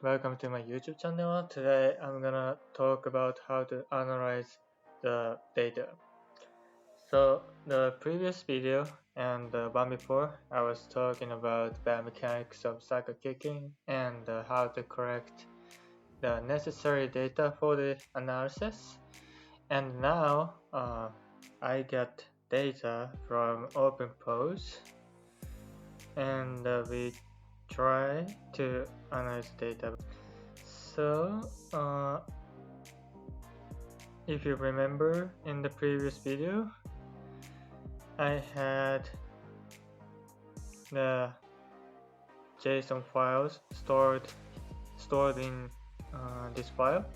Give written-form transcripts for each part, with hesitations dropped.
welcome to my YouTube channel. Today I'm gonna talk about how to analyze the data. So the previous video and the one before, I was talking about biomechanics of cycle kicking and how to correct the necessary data for the analysis. And now I get data from OpenPose, and we try to analyze data. So if you remember in the previous video, I had the JSON files stored in this file,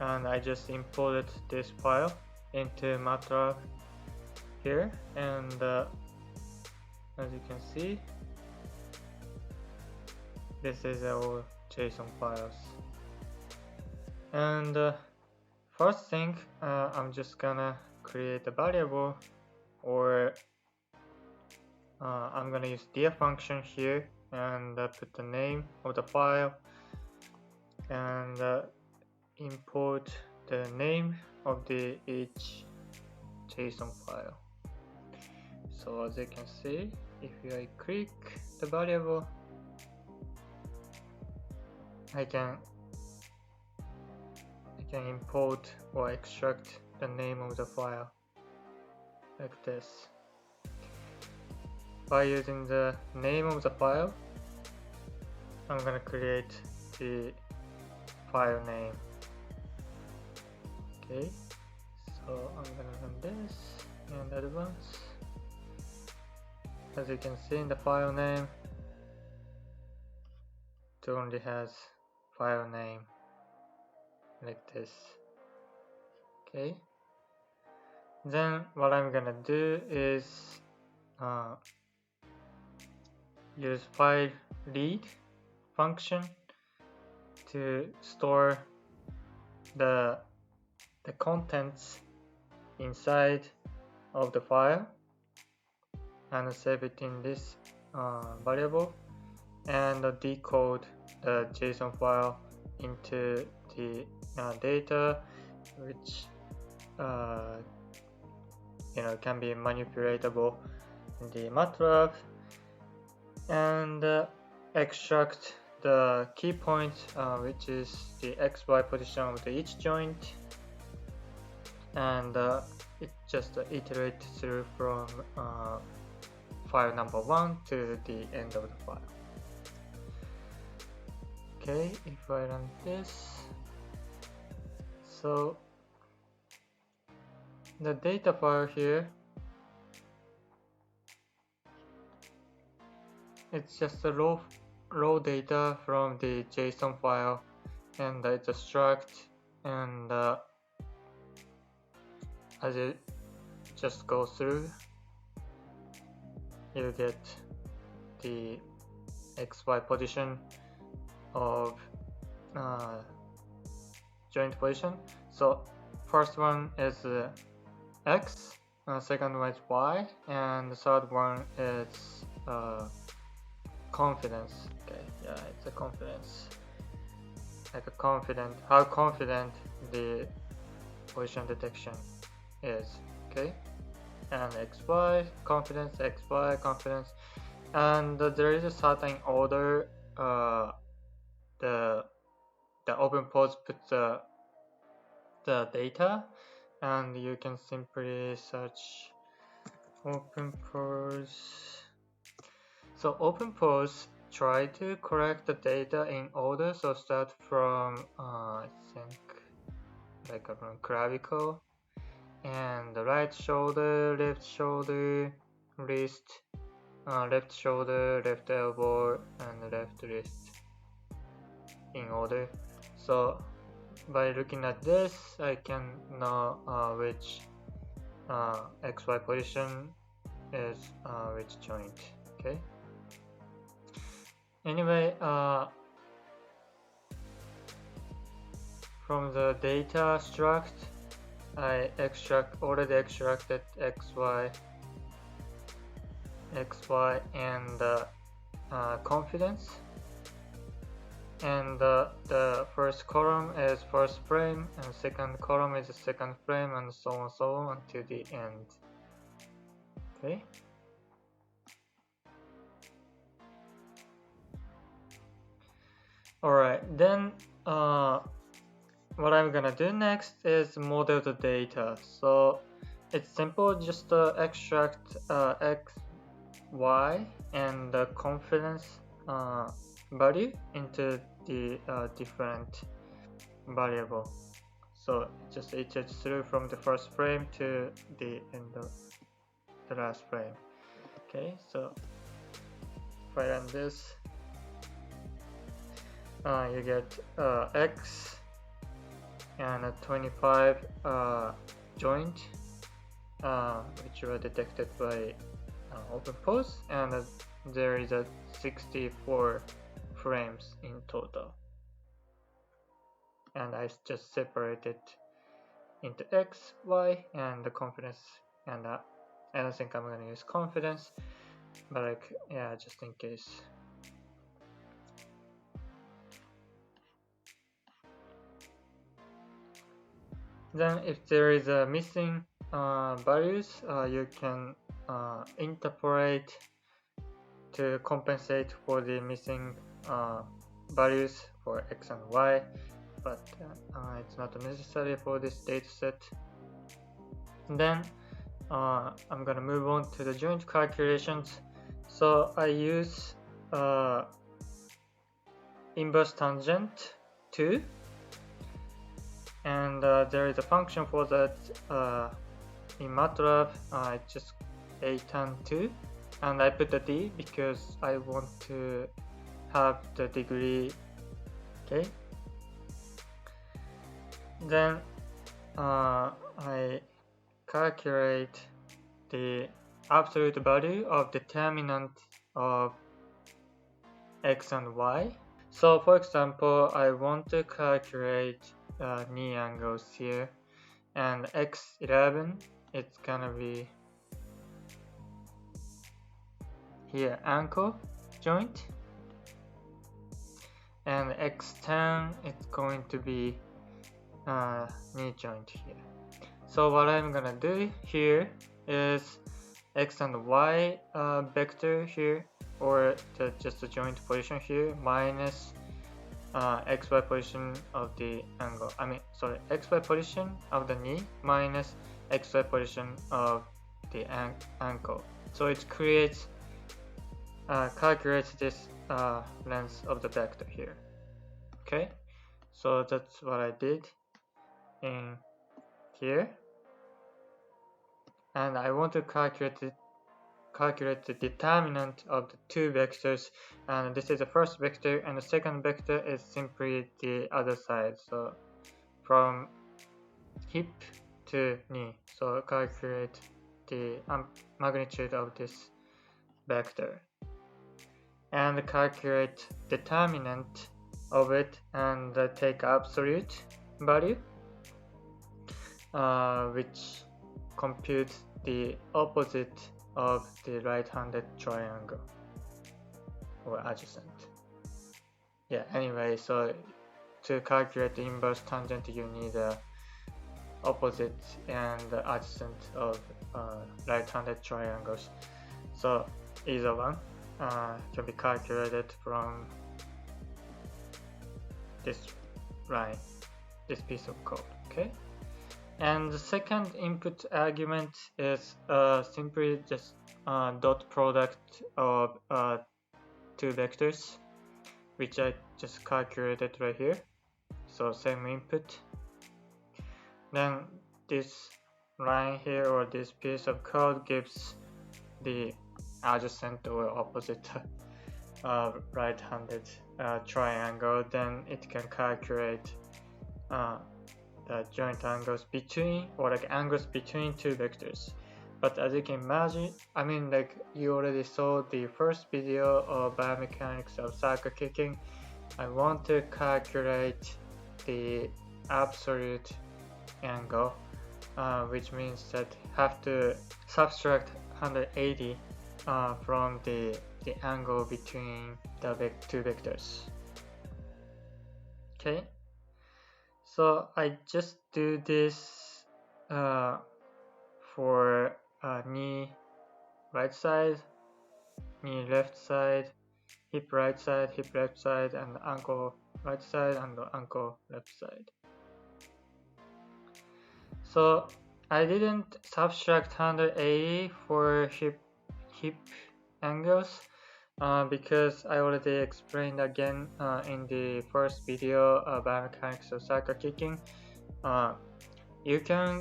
and I just imported this file into MATLAB here, and as you can see, this is our JSON files. And first thing, I'm just gonna create a variable, or I'm gonna use dir function here and put the name of the file and import the name of each JSON file. So as you can see, if I click the variable, I can import or extract the name of the file like this. By using the name of the file, I'm gonna create the file name. Okay, so I'm gonna run this and advance. As you can see in the file name, it only has file name like this. Okay, then what I'm gonna do is use file read function to store the contents inside of the file and save it in this variable, and decode the JSON file into the data, which can be manipulatable in the MATLAB, and extract the key point, which is the XY position of each joint, and it just iterates through from file number 1 to the end of the file. Okay, if I run this, so the data file here, it's just a raw data from the JSON file, and it's a struct, and as it just goes through, you get the XY position of joint position. So first one is X, second one is Y, and the third one is confidence. Okay, yeah, it's a confidence, like a confident, how confident the position detection is. Okay, and XY confidence, XY confidence, and there is a certain order the OpenPose puts the data, and you can simply search OpenPose. So OpenPose try to correct the data in order, so start from I think like from clavicle, and the right shoulder, left shoulder, wrist, left shoulder, left elbow, and left wrist in order. So by looking at this, I can know which XY position is which joint. Okay, anyway, from the data struct, I already extracted XY and confidence, and the first column is first frame, and second column is the second frame, and so on until the end. Okay. Alright, then what I'm gonna do next is model the data. So it's simple, just extract x, y, and the confidence value into the different variable. So just iterates through from the first frame to the end of the last frame. Okay, so if I run this, you get x and a 25 joint, which were detected by OpenPose, and there is a 64 frames in total. And I just separated into x, y, and the confidence. And I don't think I'm gonna use confidence, but like, yeah, just in case. Then if there is a missing values, you can interpolate to compensate for the missing values for x and y, but it's not necessary for this dataset. Then I'm gonna move on to the joint calculations. So I use inverse tangent 2, and there is a function for that in MATLAB. It's just a tan 2, and I put a d because I want to have the degree. Okay, then I calculate the absolute value of determinant of x and y. So for example, I want to calculate knee angles here, and x11, it's gonna be here ankle joint, and x10, it's going to be knee joint here. So what I'm gonna do here is x and y vector here, or just the joint position here, minus xy position of the angle. Xy position of the knee minus xy position of the ankle. So it creates, calculates this length of the vector here. Okay, so that's what I did in here, and I want to calculate the determinant of the two vectors, and this is the first vector, and the second vector is simply the other side, so from hip to knee. So calculate the magnitude of this vector and calculate determinant of it, and take absolute value, which computes the opposite of the right-handed triangle or adjacent. Yeah, anyway, so to calculate the inverse tangent, you need the opposite and the adjacent of right-handed triangles. So either one can be calculated from this line, this piece of code. Okay. And the second input argument is simply just dot product of two vectors, which I just calculated right here. So same input. Then this line here, or this piece of code, gives the adjacent or opposite right-handed triangle. Then it can calculate the joint angles between, or like angles between two vectors. But as you can imagine, like you already saw the first video of biomechanics of circle kicking, I want to calculate the absolute angle, which means that have to subtract 180 from the angle between the two vectors. Okay, so I just do this for knee right side, knee left side, hip right side, hip left side, and ankle right side and ankle left side. So I didn't subtract 180 for hip angles because I already explained again in the first video biomechanics of cycle kicking. You can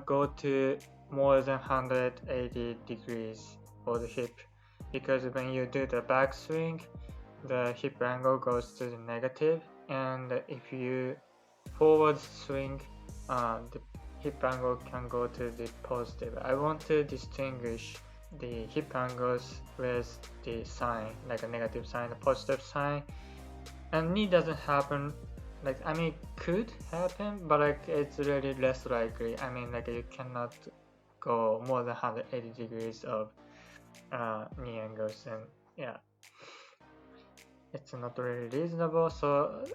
go to more than 180 degrees for the hip, because when you do the backswing, the hip angle goes to the negative, and if you forward swing, the hip angle can go to the positive. I want to distinguish the hip angles with the sign, like a negative sign, a positive sign. And knee doesn't happen, like, I mean, it could happen, but like it's really less likely. I mean, like you cannot go more than 180 degrees of knee angles, and yeah, it's not really reasonable. So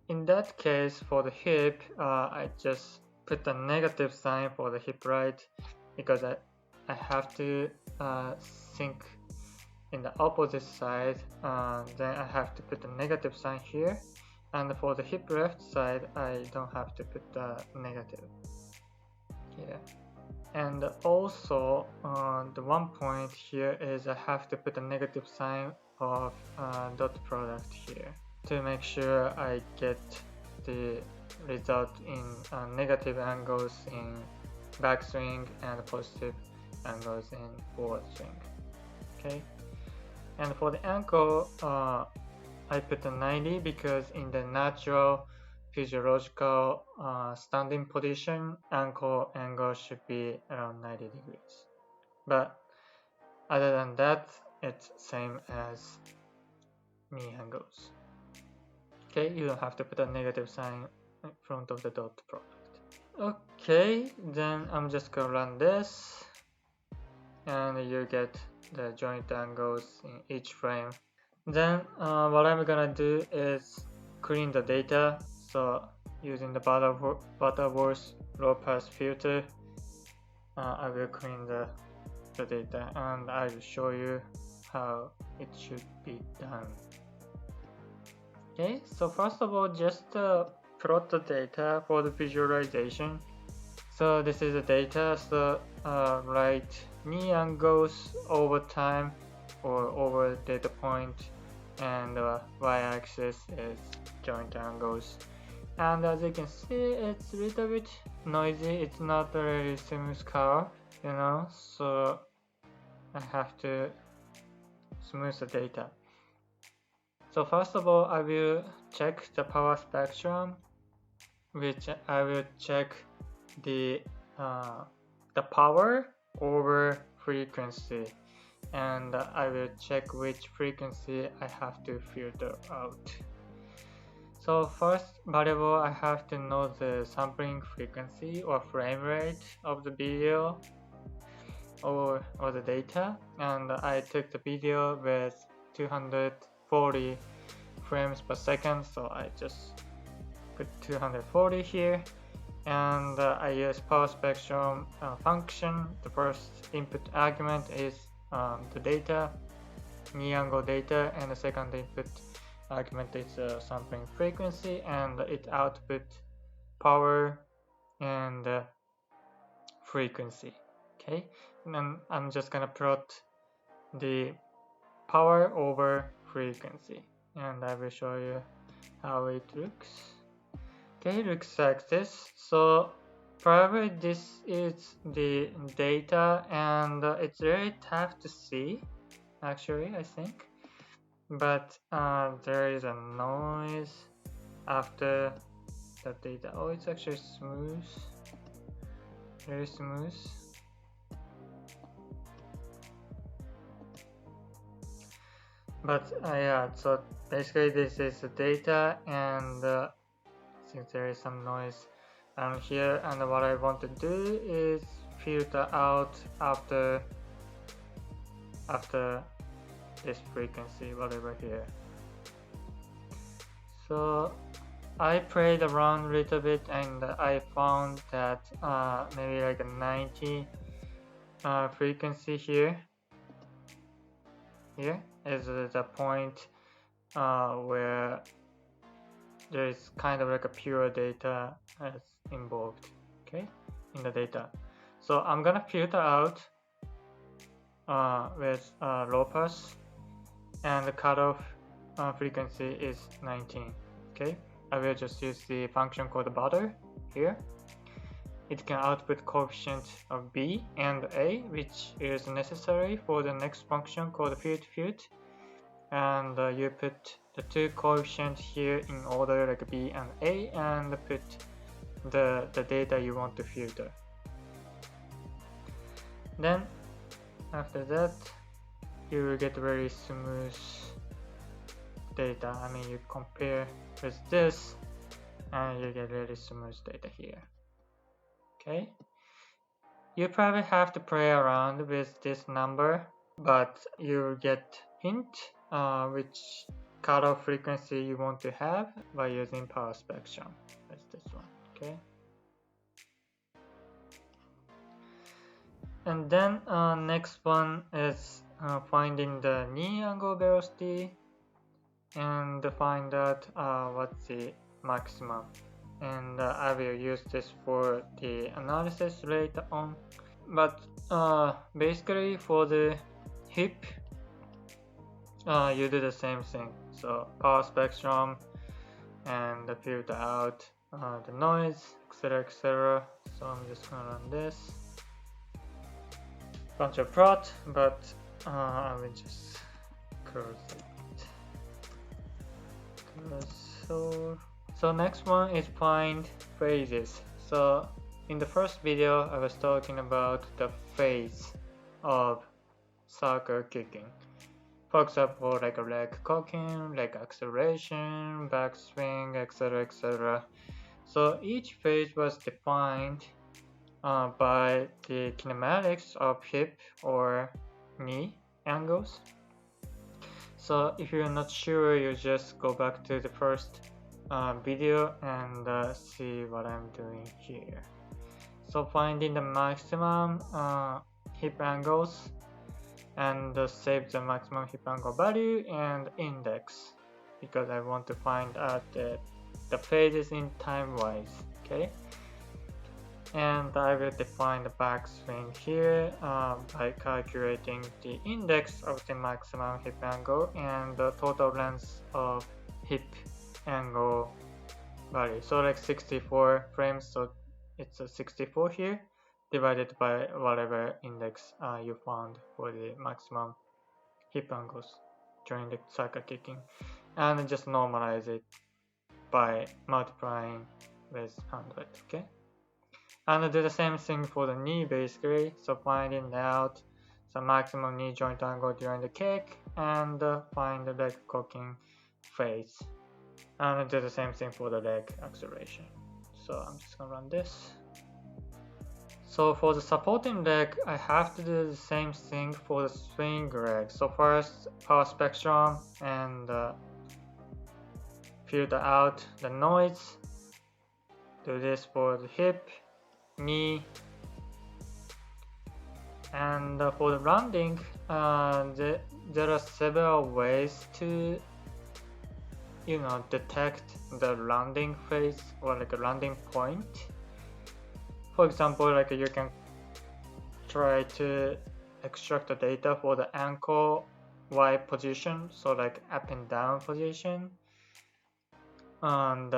in that case, for the hip, I just put a negative sign for the hip right, because I have to sink in the opposite side. Then I have to put a negative sign here, and for the hip left side I don't have to put the negative here. And also the one point here is I have to put a negative sign of dot product here to make sure I get the result in negative angles in backswing and positive angles in forward swing. Okay, and for the ankle I put a 90 because in the natural physiological standing position, ankle angle should be around 90 degrees. But other than that, it's same as knee angles. Okay, you don't have to put a negative sign in front of the dot product. Okay, then I'm just gonna run this, and you get the joint angles in each frame. Then what I'm gonna do is clean the data. So using the Butterworth low pass filter, I will clean the data, and I will show you how it should be done. Okay, so first of all, just plot the data for the visualization. So this is the data. So write knee angles over time or over data point, and y-axis is joint angles. And as you can see, it's a little bit noisy. It's not a really smooth curve, you know, so I have to smooth the data. So first of all, I will check the power spectrum, which I will check the power over frequency, and I will check which frequency I have to filter out. So first variable, I have to know the sampling frequency or frame rate of the video or the data, and I took the video with 240 frames per second, so I just put 240 here, and I use power spectrum function. The first input argument is the data, knee angle data, and the second input argument is sampling frequency, and it output power and frequency. Okay, and then I'm just gonna plot the power over frequency, and I will show you how it looks. Okay, it looks like this. So probably this is the data, and it's very tough to see, actually, I think. But there is a noise after the data. Oh, it's actually smooth, very smooth. But yeah, so basically this is the data, and since there is some noise here, and what I want to do is filter out after this frequency, whatever here. So I played around a little bit and I found that maybe like a 90 frequency here is the point where there is kind of like a pure data as involved, okay, in the data. So I'm gonna filter out with low pass, and the cutoff frequency is 19. Okay, I will just use the function called butter here. It can output coefficient of b and a, which is necessary for the next function called field, and you put the two coefficients here in order like b and a, and put the data you want to filter. Then after that you will get very smooth data. I mean, you compare with this and you get really smooth data here. Okay, you probably have to play around with this number, but you get hint which cutoff frequency you want to have by using power spectrum. That's this one. Okay, and then next one is finding the knee angle velocity and find out what's the maximum, and I will use this for the analysis later on. But basically for the hip you do the same thing, so power spectrum and filter out the noise, etc. So I'm just gonna run this bunch of plot, but I will just close it. So next one is find phases. So in the first video I was talking about the phase of circle kicking. For example, like a leg cocking, leg acceleration, backswing, etc. So each phase was defined by the kinematics of hip or knee angles. So if you're not sure, you just go back to the first video and see what I'm doing here. So finding the maximum hip angles, and save the maximum hip angle value and index, because I want to find out the phases in time wise. Okay, and I will define the backswing here by calculating the index of the maximum hip angle and the total length of hip angle value. So like 64 frames, so it's a 64 here divided by whatever index you found for the maximum hip angles during the circle kicking, and just normalize it by multiplying with 100. Okay, and do the same thing for the knee basically. So finding out the maximum knee joint angle during the kick and find the leg cocking phase, and do the same thing for the leg acceleration. So I'm just gonna run this. So for the supporting leg, I have to do the same thing for the swing leg. So first power spectrum and filter out the noise. Do this for the hip, knee, and for the rounding, there are several ways to detect the rounding phase or like a rounding point. For example, like you can try to extract the data for the ankle Y position, so like up and down position, and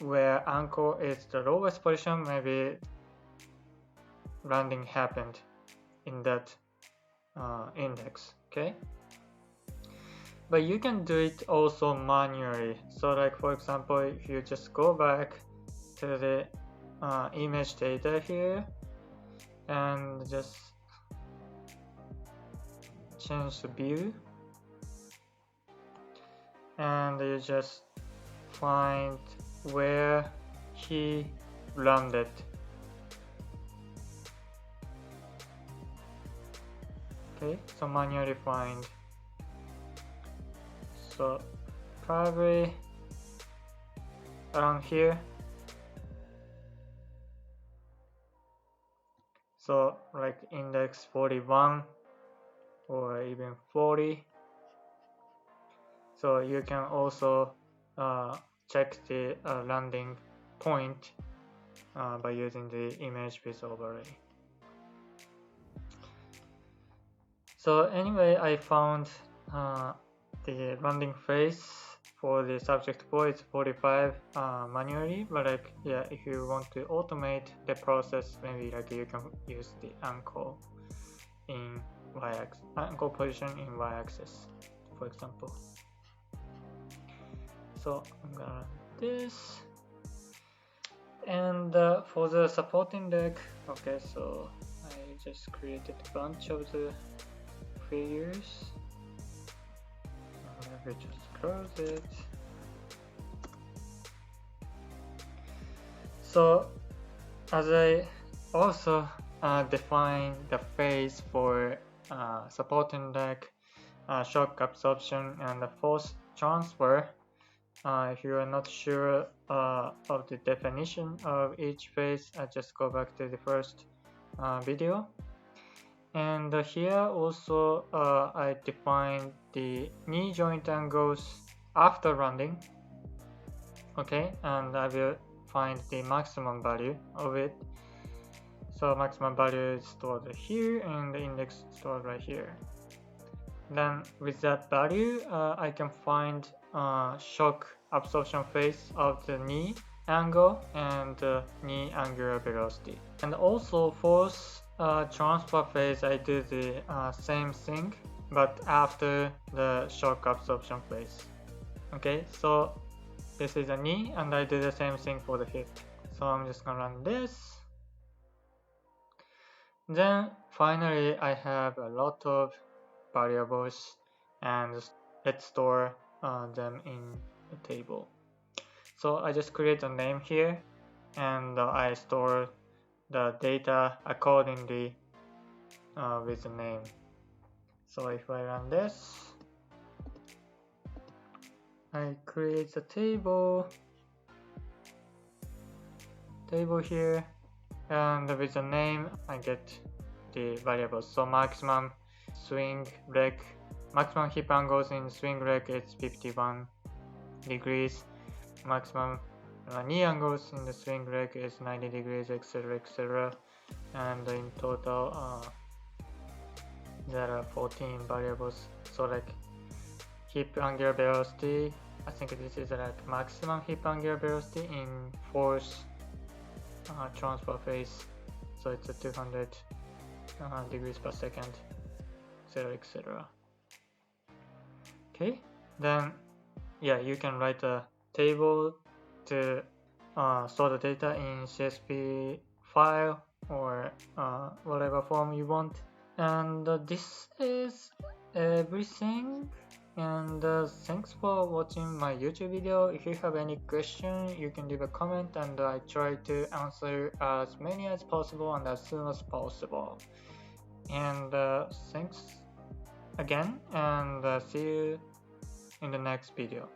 where ankle is the lowest position, maybe rounding happened in that index. Okay, but you can do it also manually. So like for example, if you just go back to the image data here and just change the view, and you just find where he rounded. Okay, so manually find. So probably around here. So like index 41 or even 40. So you can also check the landing point by using the image with overlay. So anyway, I found the landing phase for the subject 4 is 45 manually, but like yeah, if you want to automate the process, maybe like you can use the anchor in y-axis, anchor position in y-axis, for example. So I'm gonna run this, and for the supporting deck, okay, so I just created a bunch of the figures. Let me just close it. So as I also define the phase for supporting deck, shock absorption, and the force transfer. If you are not sure of the definition of each phase, just go back to the first video. And here also I defined the knee joint angles after landing. Okay, and I will find the maximum value of it. So maximum value is stored here and the index stored right here. Then with that value, I can find shock absorption phase of the knee angle and knee angular velocity. And also force transfer phase, I do the same thing, but after the shock absorption phase. Okay, so this is a knee, and I do the same thing for the hip. So I'm just gonna run this. Then finally, I have a lot of variables, and let's store them in a table. So I just create a name here, and I store the data accordingly with the name. So if I run this, I create a table here, and with the name I get the variables. So maximum swing leg, maximum hip angles in swing leg is 51 degrees, maximum knee angles in the swing leg is 90 degrees, etc. And in total there are 14 variables. So like hip angular velocity, I think this is like maximum hip angular velocity in force transfer phase, so it's a 200 degrees per second, etc. Okay, then yeah, you can write a table to store the data in CSV file or whatever form you want. And this is everything, and thanks for watching my YouTube video. If you have any question, you can leave a comment, and I try to answer as many as possible and as soon as possible. And thanks again, and see you in the next video.